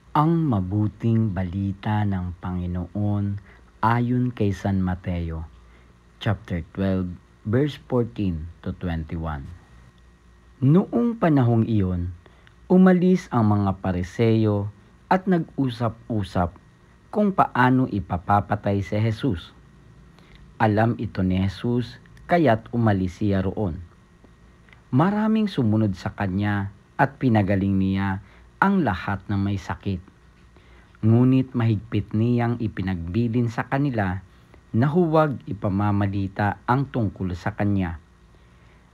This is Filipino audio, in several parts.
Ang mabuting balita ng Panginoon ayon kay San Mateo, chapter 12, verse 14 to 21. Noong panahong iyon, umalis ang mga Pariseo at nag-usap-usap kung paano ipapapatay si Jesus. Alam ito ni Jesus, kaya't umalis siya roon. Maraming sumunod sa kanya at pinagaling niya ang lahat ng may sakit. Ngunit mahigpit niyang ipinagbilin sa kanila na huwag ipamamalita ang tungkol sa kanya.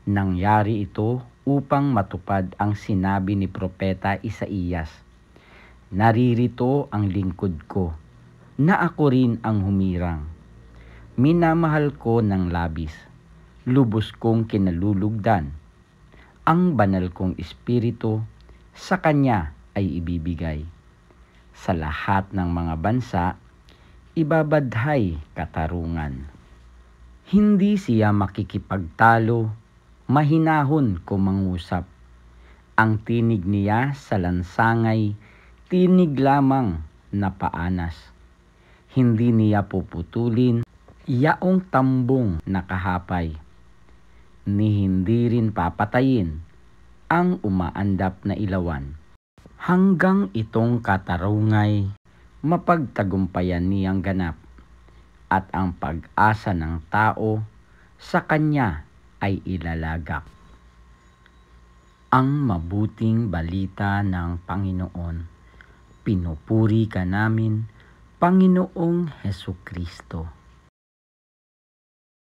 Nangyari ito upang matupad ang sinabi ni Propeta Isaías. Naririto ang lingkod ko, na ako rin ang humirang. Minamahal ko ng labis, lubos kong kinalulugdan. Ang banal kong espiritu sa kanya ay ibibigay. Sa lahat ng mga bansa, ibabadhay katarungan. Hindi siya makikipagtalo, mahinahon kumangusap. Ang tinig niya sa lansangay, tinig lamang na paanas. Hindi niya puputulin, yaong tambong nakahapay. Ni hindi rin papatayin ang umaandap na ilawan. Hanggang itong katarungay, mapagtagumpayan niyang ganap, at ang pag-asa ng tao sa kanya ay ilalagak. Ang mabuting balita ng Panginoon. Pinupuri ka namin, Panginoong Hesukristo.